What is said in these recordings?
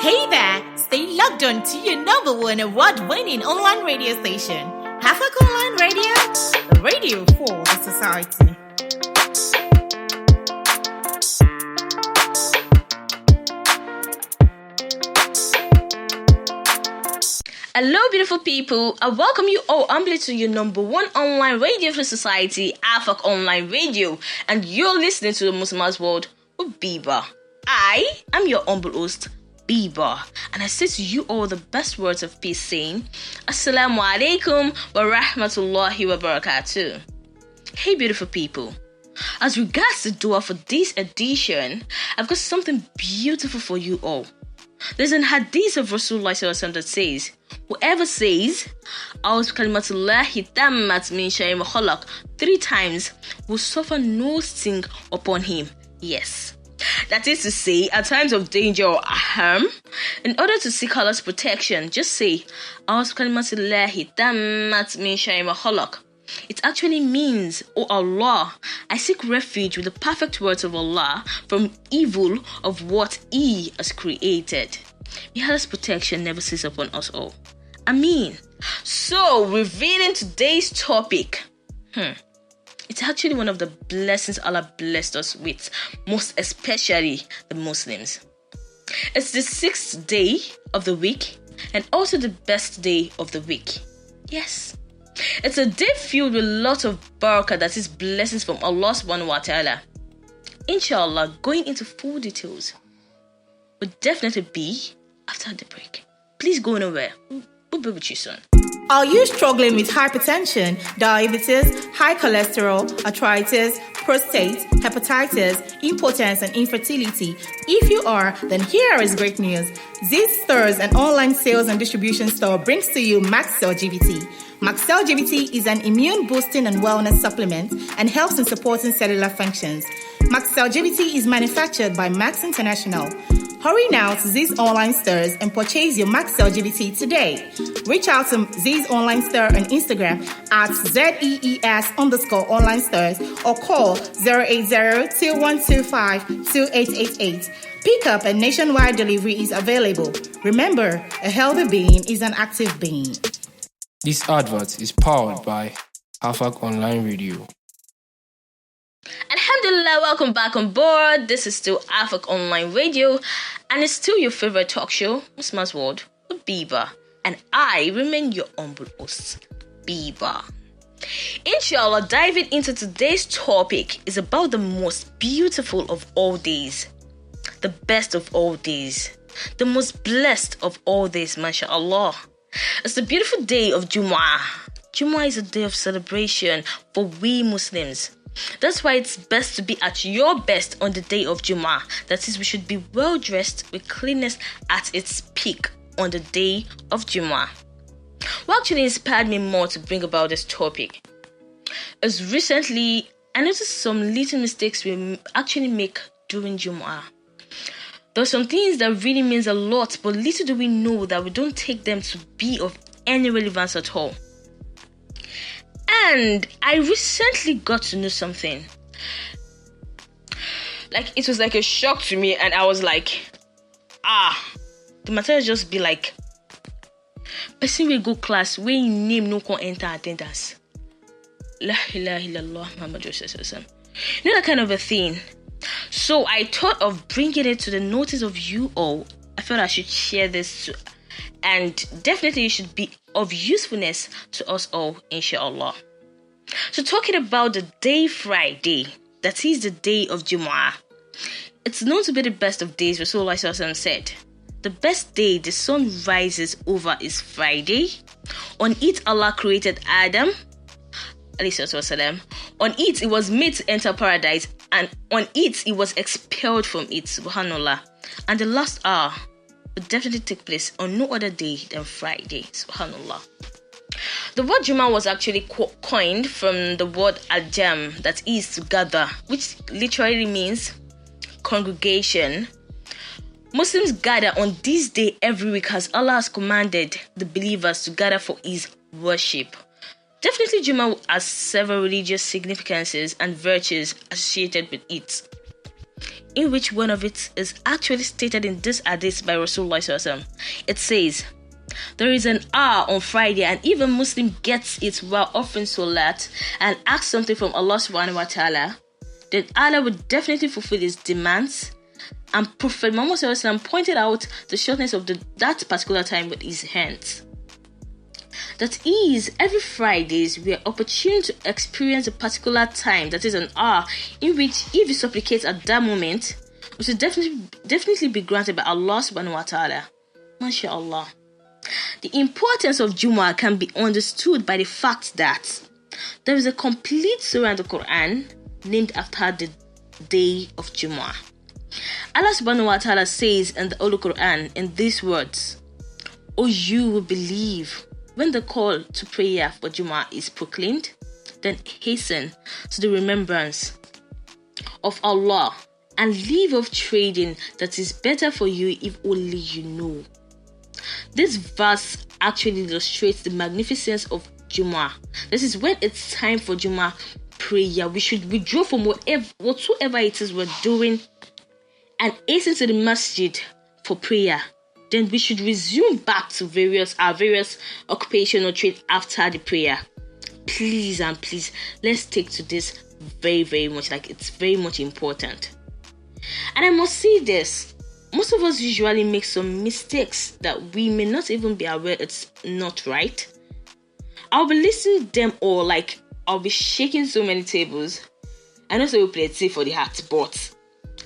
Hey there! Stay logged on to your number one award-winning online radio station. Hafak Online Radio, the radio for the society. Hello, beautiful people. I welcome you all humbly to your number one online radio for society, Hafak Online Radio, and you're listening to the Muslimah'S World with Beebah. I am your humble host, Beebah, and I say to you all the best words of peace, saying, Assalamu alaikum wa rahmatullahi wa barakatuh. Hey, beautiful people. As regards the dua for this edition, I've got something beautiful for you all. There's an hadith of Rasulullah that says, whoever says, A'udhu kalimatullahi tammat min sharri ma khalaq 3 times will suffer no sting upon him. Yes. That is to say, at times of danger or harm, in order to seek Allah's protection, just say, A'udhu kalimatullahi tammat min sharri ma khalaq. It actually means, O Allah, I seek refuge with the perfect words of Allah from evil of what He has created. May Allah's protection never cease upon us all. Ameen. So, revealing today's topic. It's actually one of the blessings Allah blessed us with, most especially the Muslims. It's the 6th day of the week and also the best day of the week. Yes. It's a day filled with lots of barakah, that is blessings from Allah subhanahu wa ta'ala. Inshallah, going into full details will definitely be after the break. Please go nowhere. We'll be with you soon. Are you struggling with hypertension, diabetes, high cholesterol, arthritis, prostate, hepatitis, impotence, and infertility? If you are, then here is great news. Z's Stores, an online sales and distribution store, brings to you Maxcel GBT. Maxcel GBT is an immune-boosting and wellness supplement and helps in supporting cellular functions. Maxcel GBT is manufactured by Max International. Hurry now to Z's online stores and purchase your Maxcel GBT today. Reach out to Z's online store on Instagram at ZEES_online stores or call 080-2125-2888. Pickup and nationwide delivery is available. Remember, a healthy being is an active being. This advert is powered by Hafak Online Radio. Alhamdulillah, welcome back on board. This is still Hafak Online Radio, and it's still your favorite talk show, Muslimah'S World with Beebah, and I remain your humble host, Beebah. Inshallah, diving into today's topic is about the most beautiful of all days, the best of all days, the most blessed of all days, mashallah. It's the beautiful day of Jumu'ah. Jumu'ah is a day of celebration for we Muslims. That's why it's best to be at your best on the day of Jumu'ah. That is, we should be well dressed with cleanness at its peak on the day of Jumu'ah. What actually inspired me more to bring about this topic is recently I noticed some little mistakes we actually make during Jumu'ah. There are some things that really means a lot, but little do we know that we don't take them to be of any relevance at all. And I recently got to know something. Like, it was like a shock to me, and I was like, the material just be like, person will go class where you name no can enter attendance. La ilaha illallah Muhammad Rasulullah. You know, that kind of a thing. So I thought of bringing it to the notice of you all. I felt I should share this too, and definitely it should be of usefulness to us all, inshallah. So talking about the day Friday, that is the day of Jumu'ah. It's known to be the best of days. Rasulullah said, the best day the sun rises over is Friday. On it Allah created Adam. On it was made to enter paradise, and on it was expelled from it, subhanallah. And the last hour would definitely take place on no other day than Friday, subhanallah. The word Juma was actually coined from the word al-jam, that is to gather, which literally means congregation. Muslims gather on this day every week as Allah has commanded the believers to gather for His worship. Definitely, Juma has several religious significances and virtues associated with it. in which one of it is actually stated in this hadith by Rasulullah. It says, there is an hour on Friday, and if a Muslim gets it while offering salat and asks something from Allah subhanahu wa ta'ala, then Allah would definitely fulfill his demands. And Prophet Muhammad pointed out the shortness of that particular time with his hands. That is, every Fridays we are opportune to experience a particular time, that is an hour, in which if you supplicate at that moment, we should definitely be granted by Allah subhanahu wa ta'ala. MashaAllah. The importance of Jumu'ah can be understood by the fact that there is a complete surah in the Quran named after the day of Jumu'ah. Allah subhanahu wa ta'ala says in the Holy Quran in these words, O you who believe, when the call to prayer for Jumu'ah is proclaimed, then hasten to the remembrance of Allah and leave off trading, that is better for you if only you know. This verse actually illustrates the magnificence of Jumu'ah. This is when it's time for Jumu'ah prayer. We should withdraw from whatsoever it is we're doing and hasten to the masjid for prayer. Then we should resume back to our various occupation or trade after the prayer. Please and please, let's take to this very, very much. Like, it's very much important. And I must say this. Most of us usually make some mistakes that we may not even be aware it's not right. I'll be listening to them all, like I'll be shaking so many tables. I know so we play it safe for the heart, but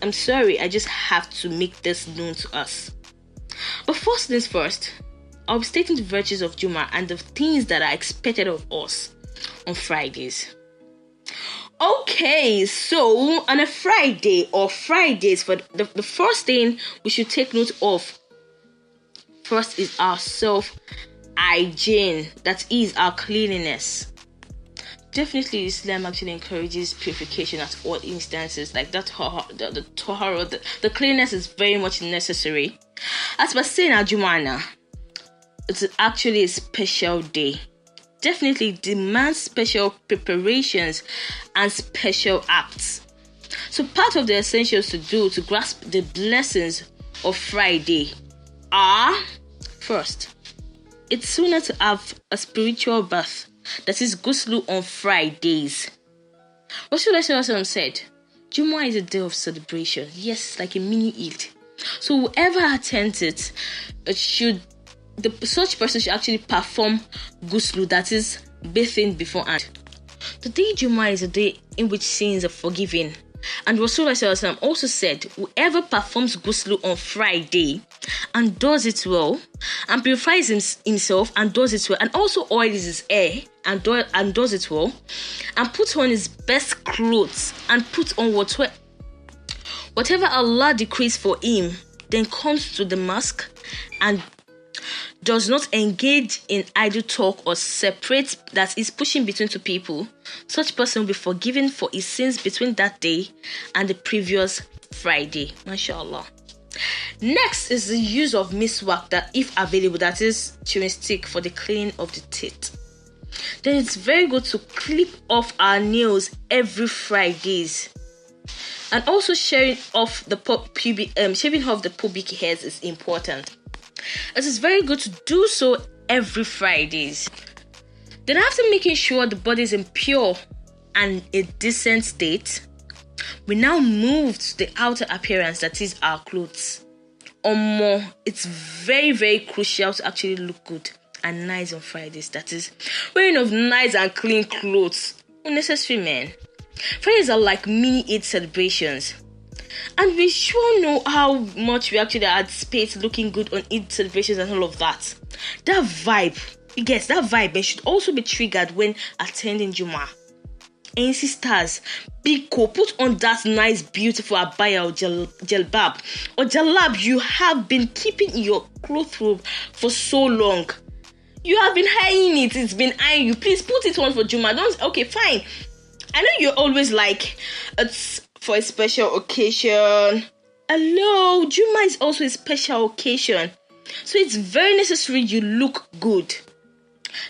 I'm sorry, I just have to make this known to us. But first things first, I'll be stating the virtues of Jumu'ah and the things that are expected of us on Fridays. Okay, so on a Friday or Fridays, for the first thing we should take note of first is our self-hygiene, that is our cleanliness. Definitely, Islam actually encourages purification at all instances. Like that, the cleanliness is very much necessary. As per saying our Jumu'ah, it's actually a special day. Definitely demands special preparations and special acts. So part of the essentials to do to grasp the blessings of Friday are, first, it's sooner to have a spiritual bath, that is ghusl on Fridays. Rasulullah said, Jumu'ah is a day of celebration. Yes, like a mini Eid. So whoever attends it, such person should actually perform ghusl, that is bathing beforehand. The day Jumu'ah is a day in which sins are forgiven. And Rasulullah also said, whoever performs ghusl on Friday and does it well, and purifies himself and does it well, and also oils his hair and does it well, and puts on his best clothes and puts on whatever Allah decrees for him, then comes to the mosque and does not engage in idle talk or separate, that is pushing between two people, such person will be forgiven for his sins between that day and the previous Friday. MashaAllah. Next is the use of miswak, that if available, that is chewing stick for the cleaning of the teeth. Then it's very good to clip off our nails every Fridays. And also shaving off the pubic hairs is important. It is very good to do so every Fridays. Then after making sure the body is in pure and a decent state, we now move to the outer appearance, that is our clothes. It's very, very crucial to actually look good and nice on Fridays. That is wearing of nice and clean clothes. Unnecessary, man. Fridays are like mini Eid celebrations. And we sure know how much we actually had space looking good on Eid celebrations and all of that. That vibe, should also be triggered when attending Jumu'ah. And sisters, put on that nice, beautiful abaya or jalbab or jalab you have been keeping in your cloth robe for so long. You have been eyeing it, it's been eyeing you. Please put it on for Jumu'ah. Okay, fine. I know you're always like, it's for a special occasion. Hello, Jumu'ah is also a special occasion. So it's very necessary you look good.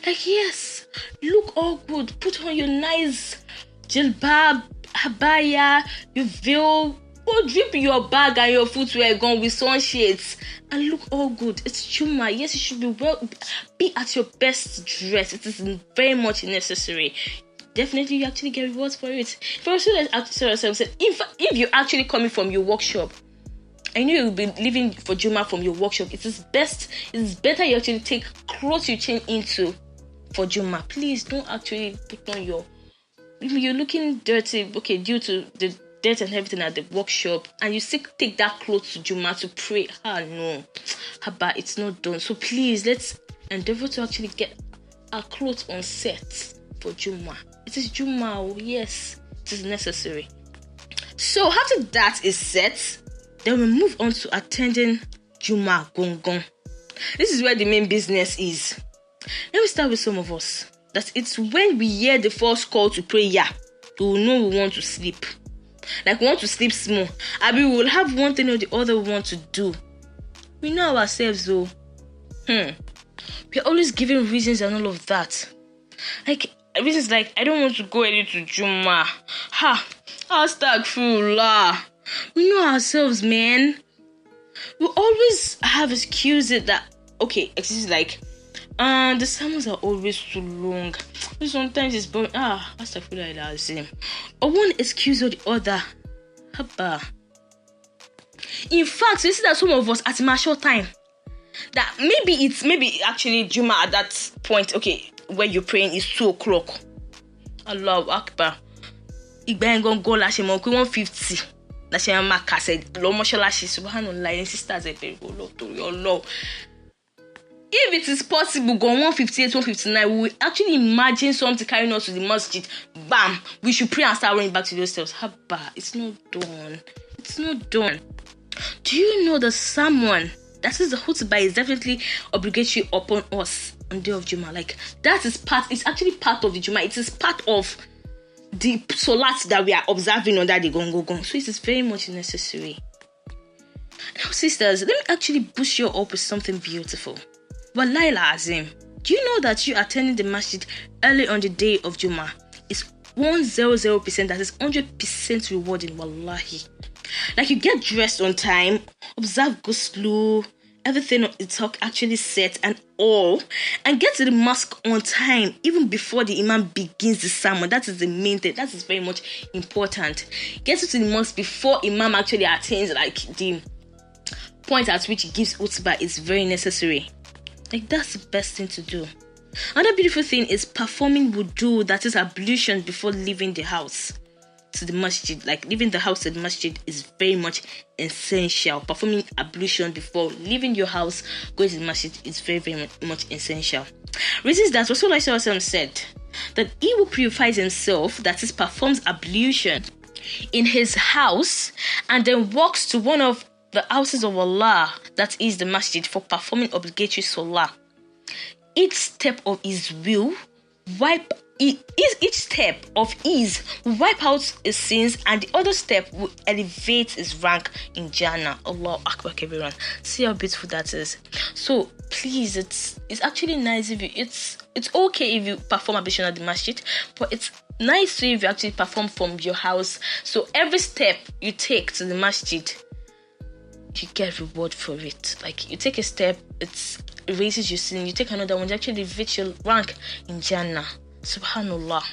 Like, yes, look all good. Put on your nice jilbab, abaya, your veil, Go drip your bag and your footwear gone with sunshades and look all good. It's Juma. Yes, you should be at your best dress. It is very much necessary. Definitely, you actually get rewards for it. If I was if you're actually coming from your workshop, I know you'll be leaving for Juma from your workshop. It is better you actually take clothes you change into for Juma. Please don't actually put on if you're looking dirty, okay, due to the dirt and everything at the workshop, and you still take that clothes to Juma to pray. No. But it's not done. So please, let's endeavor to actually get our clothes on set for Juma. It is Juma, yes, it is necessary. So after that is set, then we move on to attending Juma Gongon. This is where the main business is. Let me start with some of us. That it's when we hear the first call to prayer, we will know we want to sleep. Like we want to sleep small. We will have one thing or the other we want to do. We know ourselves though. We're always giving reasons and all of that. Like reasons like, I don't want to go early to Juma. Astaghfirullah. We know ourselves, man. We always have excuses that, okay, excuses like, the sermons are always too long. Sometimes it's boring. Astaghfirullah. Or one excuse or the other. In fact, you see that some of us at mature time, that maybe actually Juma at that point, okay, where you're praying is 2 o'clock. Allahu Akbar. Igba ngon go la se mo pe 150. La se ma ka se lo mosolashi subhanallah and sisters e go lo to your law. If it is possible, go 158, 159, we will actually imagine something carrying us to the masjid. Bam! We should pray and start running back to those steps. It's not done. It's not done. Do you know that someone that is the khutbah is definitely obligatory upon us on the day of Juma? Like that is it's actually part of the Juma. It is part of the salat that we are observing on that day. So it is very much necessary. Now, sisters, let me actually boost you up with something beautiful. Wallahi Azim, do you know that you attending the masjid early on the day of Juma is 100%, that is 100% rewarding, wallahi. Like you get dressed on time, observe ghusl, everything is actually set and all, and get to the mosque on time, even before the imam begins the sermon. That is the main thing. That is very much important. Get to the mosque before imam actually attains like the point at which he gives khutbah is very necessary. Like that's the best thing to do. Another beautiful thing is performing wudu, that is ablution before leaving the house to the masjid. Like leaving the house to the masjid is very much essential. Performing ablution before leaving your house, going to the masjid is very, very much essential. Reasons that Rasulullah said that he who purifies himself, that is performs ablution in his house and then walks to one of the houses of Allah, that is the masjid, for performing obligatory salah, each step of his will wipe out his sins, and the other step will elevate his rank in Jannah. Allahu Akbar, everyone. See how beautiful that is. So please, it's actually nice if it's okay if you perform ablution at the masjid, but it's nice too if you actually perform from your house. So every step you take to the masjid, you get reward for it. Like you take a step, it erases your sin. You take another one, you actually elevate your rank in Jannah. Subhanallah.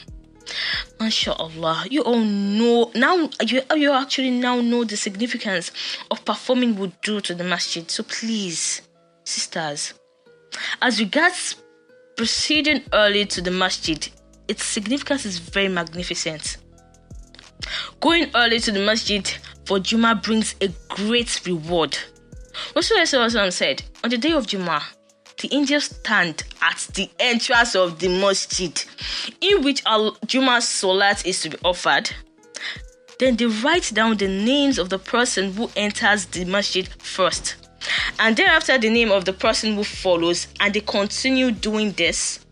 MashaAllah. You all know now. You actually now know the significance of performing wudu to the masjid. So please, sisters, as regards proceeding early to the masjid, its significance is very magnificent. Going early to the masjid for Juma brings a great reward. Rasulullah said, on the day of Juma, the angels stand at the entrance of the masjid in which Juma's salat is to be offered. Then they write down the names of the person who enters the masjid first, and thereafter the name of the person who follows, and they continue doing this.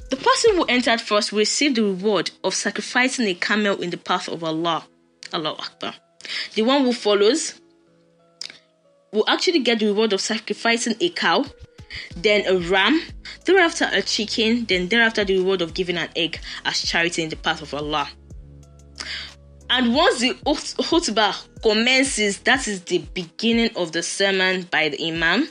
The person who entered first will receive the reward of sacrificing a camel in the path of Allah. Allahu Akbar. The one who follows will actually get the reward of sacrificing a cow, then a ram, thereafter a chicken, then thereafter the reward of giving an egg as charity in the path of Allah. And once the khutbah commences, that is the beginning of the sermon by the imam.